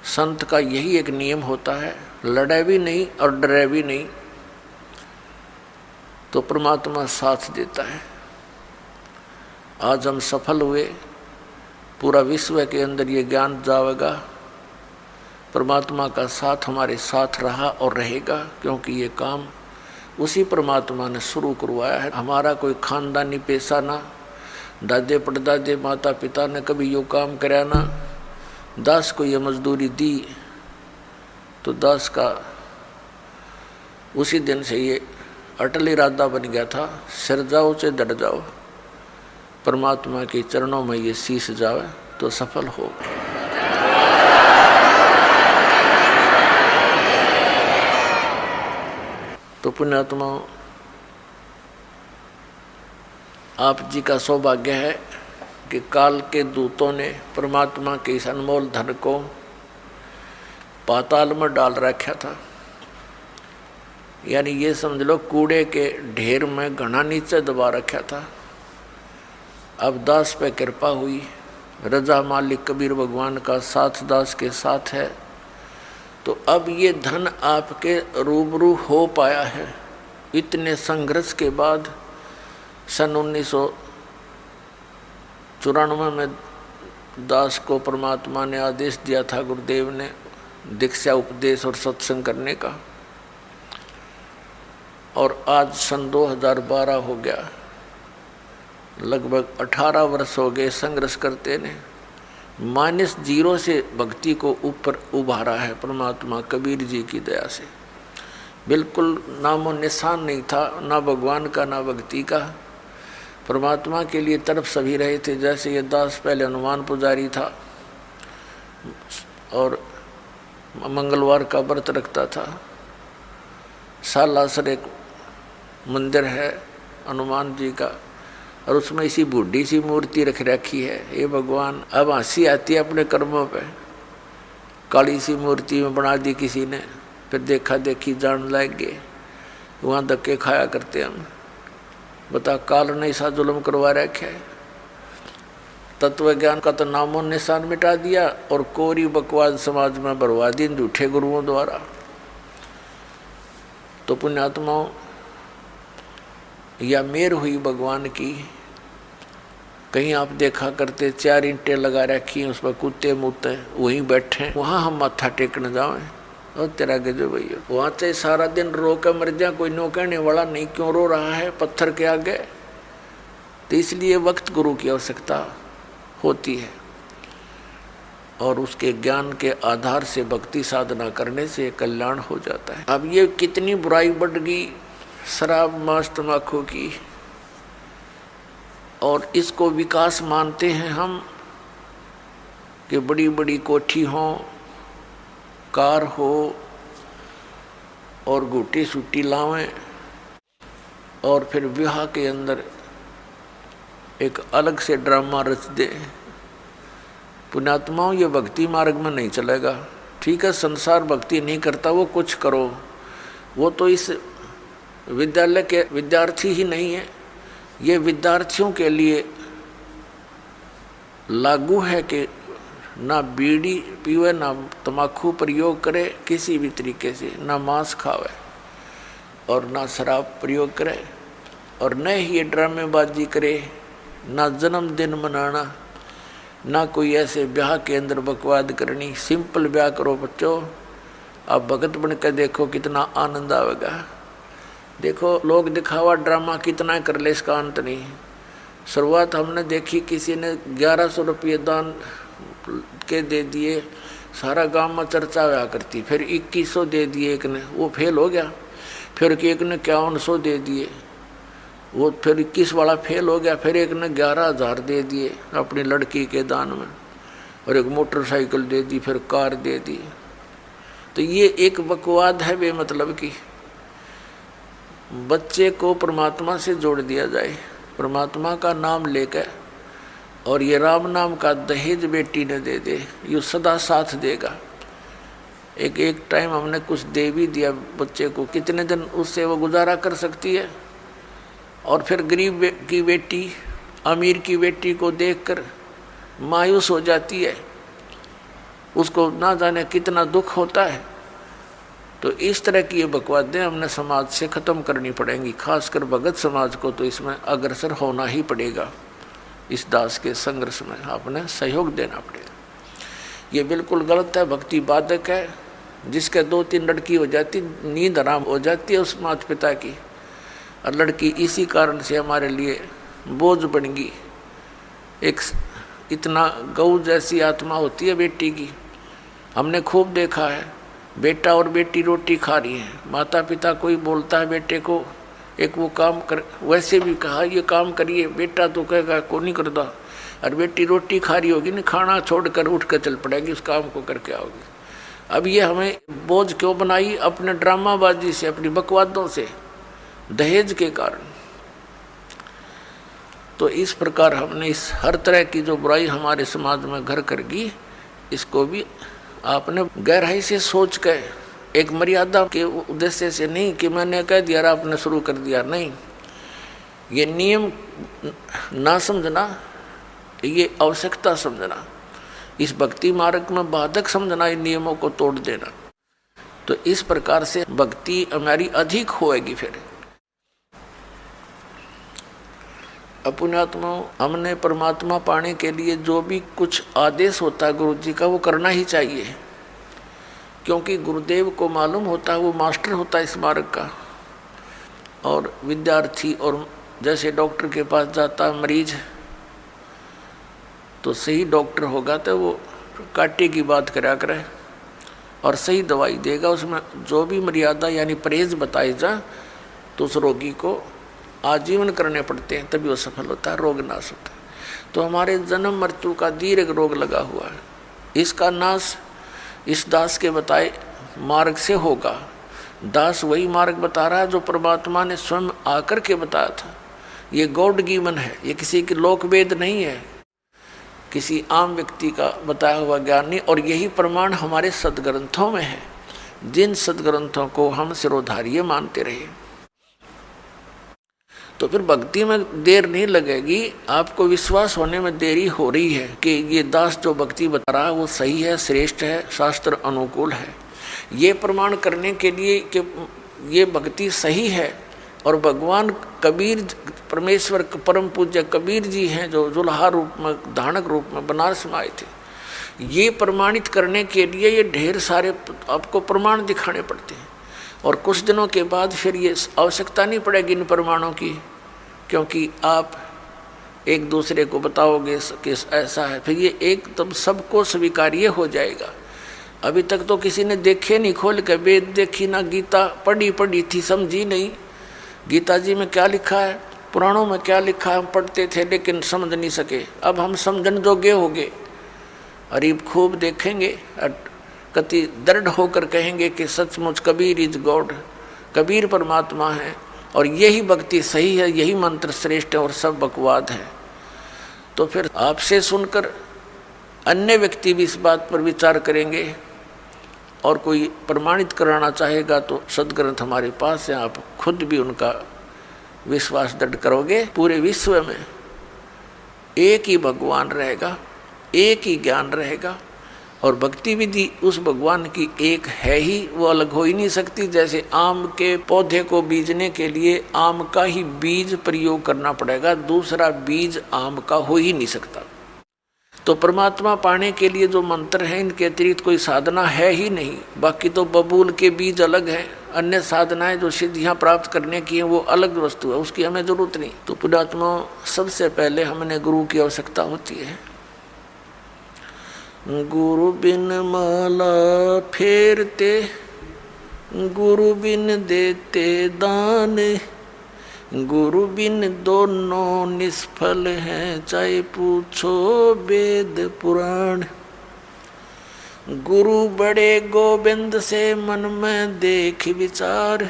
संत का यही एक नियम होता है, लड़े भी नहीं और डरे भी नहीं, तो परमात्मा साथ देता है। आज हम सफल हुए, पूरा विश्व के अंदर ये ज्ञान जाएगा, परमात्मा का साथ हमारे साथ रहा और रहेगा, क्योंकि ये काम उसी परमात्मा ने शुरू करवाया है। हमारा कोई खानदानी पेशा ना, दादे परदादे माता पिता ने कभी यो काम कराया ना, दास को ये मजदूरी दी तो दास का उसी दिन से ये अटल इरादा बन गया था, सिर जाओ से डट जाओ, परमात्मा के चरणों में ये शीश जावे तो सफल हो। तो पुण्यात्माओं, आप जी का सौभाग्य है कि काल के दूतों ने परमात्मा के इस अनमोल धन को पाताल में डाल रखा था। यानी ये समझ लो कूड़े के ढेर में घना नीचे दबा रखा था। अब दास पे कृपा हुई, रजा मालिक कबीर भगवान का साथ दास के साथ है, तो अब ये धन आपके रूबरू हो पाया है। इतने संघर्ष के बाद सन 1994 में दास को परमात्मा ने आदेश दिया था, गुरुदेव ने, दीक्षा उपदेश और सत्संग करने का, और आज सन 2012 हो गया, लगभग 18 वर्ष हो गए संघर्ष करते ने। -0 से भक्ति को ऊपर उभारा है परमात्मा कबीर जी की दया से। बिल्कुल नामो निशान नहीं था, ना भगवान का ना भक्ति का। परमात्मा के लिए तड़प सभी रहे थे। जैसे ये दास पहले हनुमान पुजारी था और मंगलवार का व्रत रखता था। सालासर एक मंदिर है हनुमान जी का, और उसमें इसी बूढ़ी सी मूर्ति रख रखी है। ये भगवान, अब हंसी आती है अपने कर्मों पे। काली सी मूर्ति में बना दी किसी ने, फिर देखा देखी जान लग गए, वहाँ धक्के खाया करते हम। बता, काल ने ऐसा जुल्म करवा रखा है। तत्व ज्ञान का तो नामो निशान मिटा दिया और कोरी बकवाद समाज में बरवा दी झूठे गुरुओं द्वारा। तो पुण्यात्माओं, या मेर हुई भगवान की। कहीं आप देखा करते 4 ईंटें लगा रखी हैं, उस पर कुत्ते मुत्ते वहीं बैठे, वहाँ हम माथा टेकने जाएं और तेरा गजब भैया, वहाँ से सारा दिन रो कर मर जा, कोई नो कहने वाला नहीं, क्यों रो रहा है पत्थर के आगे। तो इसलिए वक्त गुरु की आवश्यकता होती है, और उसके ज्ञान के आधार से भक्ति साधना करने से कल्याण हो जाता है। अब ये कितनी बुराई बढ़ गई शराब मांस तम्बाकू की, और इसको विकास मानते हैं हम कि बड़ी बड़ी कोठी हो, कार हो, और गुटी सूटी लावें, और फिर विवाह के अंदर एक अलग से ड्रामा रच दे। पुण्यात्माओं, ये भक्ति मार्ग में नहीं चलेगा। ठीक है, संसार भक्ति नहीं करता, वो कुछ करो, वो तो इस विद्यालय के विद्यार्थी ही नहीं है, ये विद्यार्थियों के लिए लागू है कि ना बीड़ी पीवे, ना तम्बाकू प्रयोग करे किसी भी तरीके से, ना मांस खावे और ना शराब प्रयोग करे, और न ही ये ड्रामेबाजी करे, ना जन्मदिन मनाना, ना कोई ऐसे ब्याह के अंदर बकवाद करनी। सिंपल ब्याह करो बच्चों, आप भगत बन कर देखो कितना आनंद आएगा। देखो लोग दिखावा ड्रामा कितना कर ले, इसका अंत नहीं। शुरुआत हमने देखी, किसी ने 1100 रुपये दान के दे दिए, सारा गांव में चर्चा हुआ करती। फिर 2100 दे दिए एक ने, वो फेल हो गया। फिर एक ने 5100 दे दिए, वो फिर 21 वाला फेल हो गया। फिर एक ने 11,000 दे दिए अपनी लड़की के दान में, और एक मोटरसाइकिल दे दी, फिर कार दे दी। तो ये एक बकवाद है बेमतलब की। बच्चे को परमात्मा से जोड़ दिया जाए, परमात्मा का नाम लेकर, और ये राम नाम का दहेज बेटी ने दे दे, ये सदा साथ देगा। एक टाइम हमने कुछ दे भी दिया बच्चे को, कितने दिन उससे वो गुजारा कर सकती है। और फिर गरीब की बेटी अमीर की बेटी को देखकर मायूस हो जाती है। उसको ना जाने कितना दुख होता है। तो इस तरह की ये बकवादें हमने समाज से ख़त्म करनी पड़ेंगी, खासकर भगत समाज को तो इसमें अग्रसर होना ही पड़ेगा। इस दास के संघर्ष में आपने सहयोग देना पड़ेगा। ये बिल्कुल गलत है, भक्ति बाधक है। जिसके 2-3 लड़की हो जाती, नींद आराम हो जाती है उस माता पिता की, और लड़की इसी कारण से हमारे लिए बोझ बन गई। एक इतना गौ जैसी आत्मा होती है बेटी की, हमने खूब देखा है। बेटा और बेटी रोटी खा रही है, माता पिता कोई बोलता है बेटे को एक वो काम कर, वैसे भी कहा ये काम करिए, बेटा तो कहेगा को नहीं करता, और बेटी रोटी खा रही होगी ना, खाना छोड़कर उठ कर चल पड़ेगी, उस काम को करके आओगी। अब ये हमें बोझ क्यों बनाई? अपने ड्रामाबाजी से, अपनी बकवादों से, दहेज के कारण। तो इस प्रकार हमने इस हर तरह की जो बुराई हमारे समाज में घर कर गई, इसको भी आपने गहराई से सोच के, एक मर्यादा के उद्देश्य से नहीं कि मैंने कह दिया आपने शुरू कर दिया, नहीं। ये नियम ना समझना, ये आवश्यकता समझना, इस भक्ति मार्ग में बाधक समझना, इन नियमों को तोड़ देना। तो इस प्रकार से भक्ति हमारी अधिक होएगी। फिर पुण्यात्मा, हमने परमात्मा पाने के लिए जो भी कुछ आदेश होता है गुरु जी का, वो करना ही चाहिए, क्योंकि गुरुदेव को मालूम होता है, वो मास्टर होता है इस मार्ग का। और विद्यार्थी, और जैसे डॉक्टर के पास जाता है मरीज, तो सही डॉक्टर होगा तो वो कांटे की बात करा करे और सही दवाई देगा। उसमें जो भी मर्यादा यानी परहेज बताई जा, तो उस रोगी को आजीवन करने पड़ते हैं, तभी वो सफल होता है, रोग नाश होता है। तो हमारे जन्म मृत्यु का दीर्घ रोग लगा हुआ है, इसका नाश इस दास के बताए मार्ग से होगा। दास वही मार्ग बता रहा है जो परमात्मा ने स्वयं आकर के बताया था। ये गॉड गिवन है, ये किसी की लोक वेद नहीं है, किसी आम व्यक्ति का बताया हुआ ज्ञान नहीं। और यही प्रमाण हमारे सदग्रंथों में है, जिन सदग्रंथों को हम सिरोधार्य मानते रहे। तो फिर भक्ति में देर नहीं लगेगी, आपको विश्वास होने में देरी हो रही है कि ये दास जो भक्ति बता रहा है वो सही है, श्रेष्ठ है, शास्त्र अनुकूल है। ये प्रमाण करने के लिए कि ये भक्ति सही है, और भगवान कबीर, परमेश्वर परम पूज्य कबीर जी हैं जो जुल्हा रूप में, धानक रूप में बनारस में आए थे, ये प्रमाणित करने के लिए ये ढेर सारे आपको प्रमाण दिखाने पड़ते हैं। और कुछ दिनों के बाद फिर ये आवश्यकता नहीं पड़ेगी इन प्रमाणों की, क्योंकि आप एक दूसरे को बताओगे कि ऐसा है, फिर ये एकदम सबको स्वीकार्य हो जाएगा। अभी तक तो किसी ने देखे नहीं, खोल के वेद देखी ना, गीता पढ़ी थी, समझी नहीं गीता जी में क्या लिखा है, पुराणों में क्या लिखा है, हम पढ़ते थे लेकिन समझ नहीं सके। अब हम समझन जोगे हो गए, और खूब देखेंगे, कति दृढ़ होकर कहेंगे कि सचमुच कबीर इज गॉड, कबीर परमात्मा है, और यही भक्ति सही है, यही मंत्र श्रेष्ठ है, और सब बकवाद है। तो फिर आपसे सुनकर अन्य व्यक्ति भी इस बात पर विचार करेंगे, और कोई प्रमाणित कराना चाहेगा तो सदग्रंथ हमारे पास है, आप खुद भी उनका विश्वास दृढ़ करोगे। पूरे विश्व में एक ही भगवान रहेगा, एक ही ज्ञान रहेगा, और भक्ति विधि उस भगवान की एक है ही, वो अलग हो ही नहीं सकती। जैसे आम के पौधे को बीजने के लिए आम का ही बीज प्रयोग करना पड़ेगा, दूसरा बीज आम का हो ही नहीं सकता। तो परमात्मा पाने के लिए जो मंत्र है, इनके अतिरिक्त कोई साधना है ही नहीं। बाकी तो बबूल के बीज अलग हैं, अन्य साधनाएं जो सिद्धियां प्राप्त करने की हैं वो अलग वस्तु है, उसकी हमें जरूरत नहीं। तो पुण्यात्मा, सबसे पहले हमने गुरु की आवश्यकता होती है। गुरु बिन माला फेरते, गुरु बिन देते दान, गुरु बिन दोनों निष्फल हैं, चाहे पूछो वेद पुराण। गुरु बड़े गोविंद से मन में देख विचार,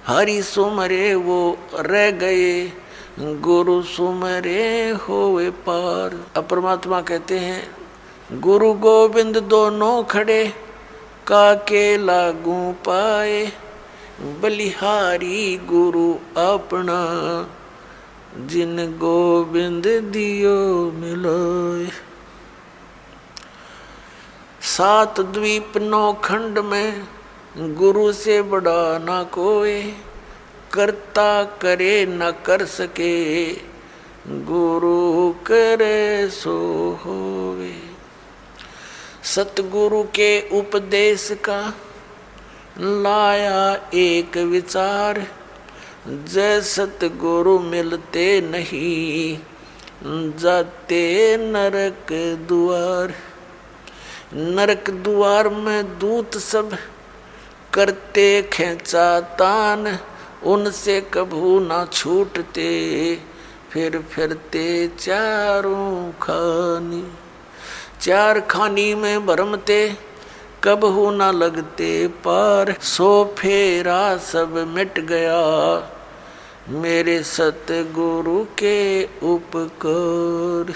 हरि सुमरे वो रह गए, गुरु सुमरे होवे पार। अब परमात्मा कहते हैं गुरु गोविंद दोनों खड़े, काके लागू पाए, बलिहारी गुरु अपना, जिन गोविंद दियो मिलोए। सात द्वीप 9 खंड में गुरु से बड़ा ना कोई, करता करे न कर सके, गुरु करे सो होवे। सतगुरु के उपदेश का लाया एक विचार, जय सतगुरु मिलते नहीं, जाते नरक द्वार। नरक द्वार में दूत सब करते खेचा तान, उनसे कभू ना छूटते, फिर फिरते चारों खानी। चार खानी में भरमते, कबहू ना लगते पार, सो फेरा सब मिट गया, मेरे सतगुरु के उपकार।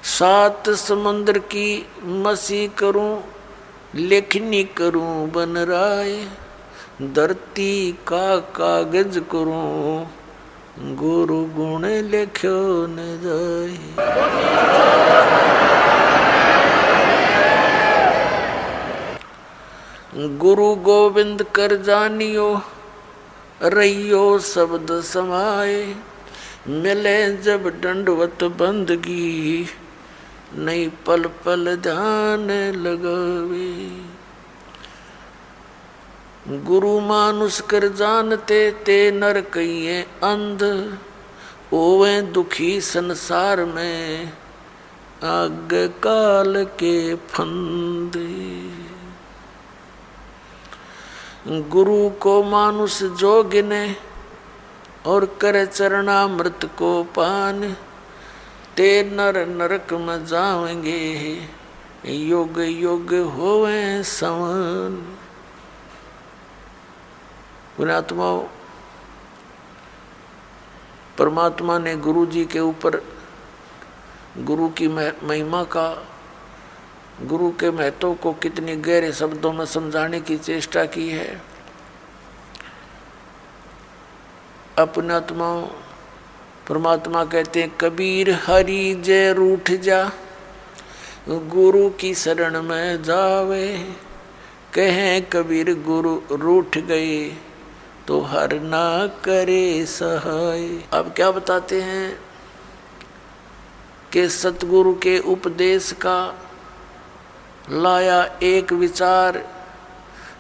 सात समुद्र की मसी करूं, लेखनी करूं बन राय, धरती का कागज करूं, गुरु गुण लिख्यो न जाए। गुरु गोविंद कर जानियो, रहियो शब्द समाए, मिले जब दंडवत बंदगी, नहीं पल पल ध्यान लगावे। गुरु मानुष कर जानते, ते नर कहिए अंध, ओवे दुखी संसार में, आग काल के फंदे। गुरु को मानुष जो गिने, और करे चरणामृत को पान, ते नर नरक में जाएंगे, युग युग होवे समान। पुण्यात्माओं, परमात्मा ने गुरु जी के ऊपर गुरु की महिमा का, गुरु के महत्व को कितनी गहरे शब्दों में समझाने की चेष्टा की है। अपनात्माओं, परमात्मा कहते हैं, कबीर हरि जय रूठ जा, गुरु की शरण में जावे। कहें कबीर गुरु रूठ गए, तो हर ना करे सहाय। अब क्या बताते हैं कि सतगुरु के उपदेश का लाया एक विचार,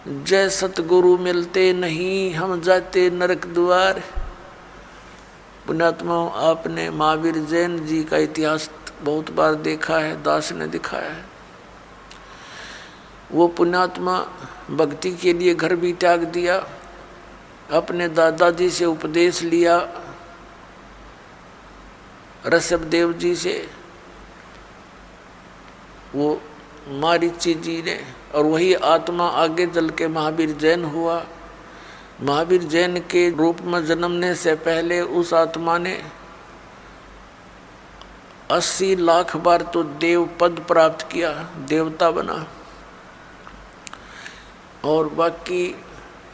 जय सतगुरु मिलते नहीं, हम जाते नरक द्वार। पुण्यात्माओं, आपने महावीर जैन जी का इतिहास बहुत बार देखा है, दास ने दिखाया है। वो पुण्यात्मा भक्ति के लिए घर भी त्याग दिया, अपने दादाजी से उपदेश लिया, ऋषभदेव जी से, वो मारीची जी ने, और वही आत्मा आगे चल के महावीर जैन हुआ। महावीर जैन के रूप में जन्मने से पहले उस आत्मा ने 80 लाख बार तो देव पद प्राप्त किया, देवता बना, और बाकी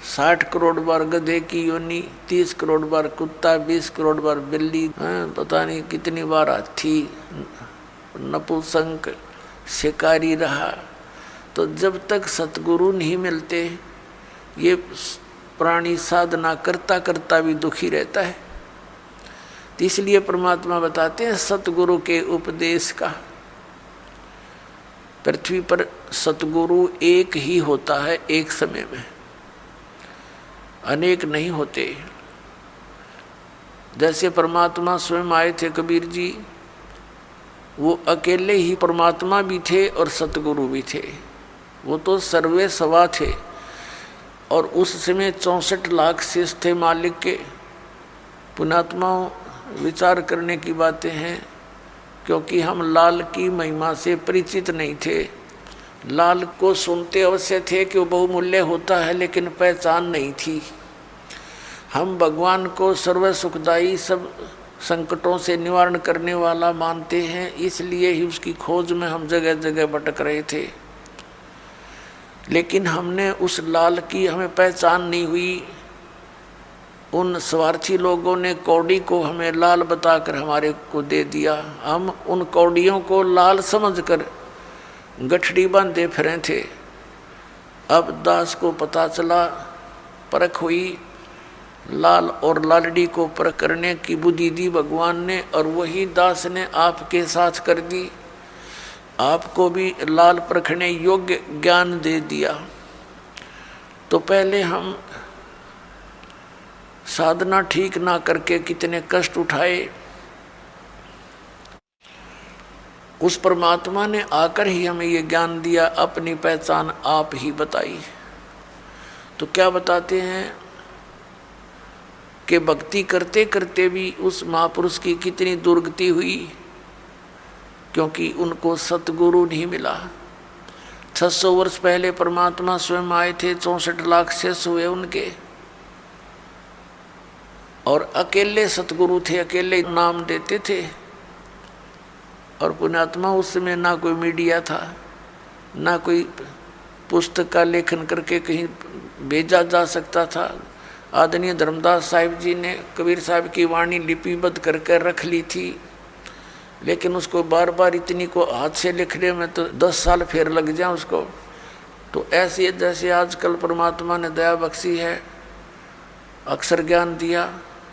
60 करोड़ बार गधे की योनि, 30 करोड़ बार कुत्ता, 20 करोड़ बार बिल्ली, पता नहीं कितनी बार हाथी, नपुंसक, शिकारी रहा। तो जब तक सतगुरु नहीं मिलते, ये प्राणी साधना करता करता भी दुखी रहता है। तो इसलिए परमात्मा बताते हैं सतगुरु के उपदेश का। पृथ्वी पर सतगुरु एक ही होता है एक समय में, अनेक नहीं होते। जैसे परमात्मा स्वयं आए थे कबीर जी, वो अकेले ही परमात्मा भी थे और सतगुरु भी थे। वो तो सर्वे सवा थे, और उस समय 64 लाख शिष्य थे मालिक के। पुण्यात्माओं, विचार करने की बातें हैं, क्योंकि हम लाल की महिमा से परिचित नहीं थे। लाल को सुनते अवश्य थे कि वो बहुमूल्य होता है, लेकिन पहचान नहीं थी। हम भगवान को सर्व सुखदायी, सब संकटों से निवारण करने वाला मानते हैं, इसलिए ही उसकी खोज में हम जगह जगह भटक रहे थे। लेकिन हमने उस लाल की हमें पहचान नहीं हुई। उन स्वार्थी लोगों ने कौड़ी को हमें लाल बताकर हमारे को दे दिया। हम उन कौड़ियों को लाल समझकर गठड़ी बांधे फिरे थे। अब दास को पता चला, परख हुई, लाल और लालड़ी को परख करने की बुद्धि दी भगवान ने, और वही दास ने आपके साथ कर दी। आपको भी लाल परखने योग्य ज्ञान दे दिया। तो पहले हम साधना ठीक ना करके कितने कष्ट उठाए, उस परमात्मा ने आकर ही हमें ये ज्ञान दिया, अपनी पहचान आप ही बताई। तो क्या बताते हैं कि भक्ति करते करते भी उस महापुरुष की कितनी दुर्गति हुई, क्योंकि उनको सतगुरु नहीं मिला। 600 वर्ष पहले परमात्मा स्वयं आए थे, 64 लाख शिष्य हुए उनके, और अकेले सतगुरु थे, अकेले नाम देते थे। और पुण्यात्मा उस समय ना कोई मीडिया था, ना कोई पुस्तक का लेखन करके कहीं भेजा जा सकता था। आदरणीय धर्मदास साहिब जी ने कबीर साहब की वाणी लिपिबद्ध करके रख ली थी, लेकिन उसको बार बार इतनी को हाथ से लिखने में तो 10 साल फिर लग जाए उसको। तो ऐसे जैसे आजकल परमात्मा ने दया बख्शी है, अक्षर ज्ञान दिया,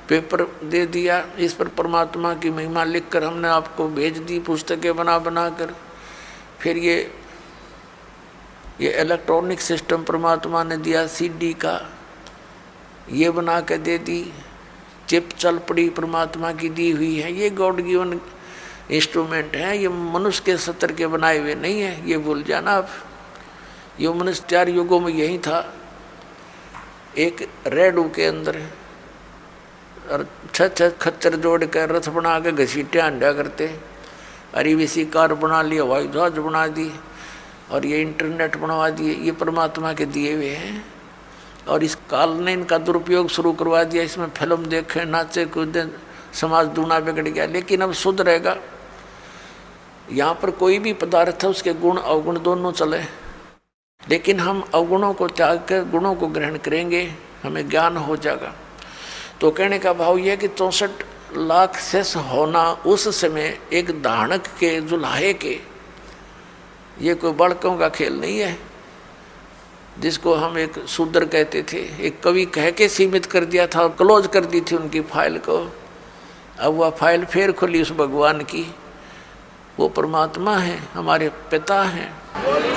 पेपर दे दिया, इस पर परमात्मा की महिमा लिखकर हमने आपको भेज दी, पुस्तकें बना बना कर। फिर ये इलेक्ट्रॉनिक सिस्टम परमात्मा ने दिया, सीडी का ये बना के दे दी, चिप चल पड़ी परमात्मा की दी हुई है। ये गॉड गिवन इंस्ट्रूमेंट हैं, ये मनुष्य के सत्र के बनाए हुए नहीं है, ये भूल जाना आप। ये मनुष्य 4 युगों में यही था, एक रेडू के अंदर और 6 खच्चर जोड़ कर रथ बना के घसीटिया अंडा करते, अरीवीसी कार बना ली, हवाई जहाज बना दी, और ये इंटरनेट बनवा दिए। ये परमात्मा के दिए हुए हैं, और इस काल ने इनका दुरुपयोग शुरू करवा दिया। इसमें फिल्म देखें, नाचे कूदें, समाज दूना बिगड़ गया। लेकिन अब शुद्ध रहेगा। यहाँ पर कोई भी पदार्थ है, उसके गुण अवगुण दोनों चले, लेकिन हम अवगुणों को त्याग कर गुणों को ग्रहण करेंगे, हमें ज्ञान हो जाएगा। तो कहने का भाव यह कि 64 लाख शेष होना उस समय एक धानक के, जुल्हे के, ये कोई बड़कों का खेल नहीं है, जिसको हम एक शूद्र कहते थे। एक कवि कह के सीमित कर दिया था और क्लोज कर दी थी उनकी फाइल को। अब वह फाइल फिर खुली उस भगवान की। वो परमात्मा है, हमारे पिता हैं।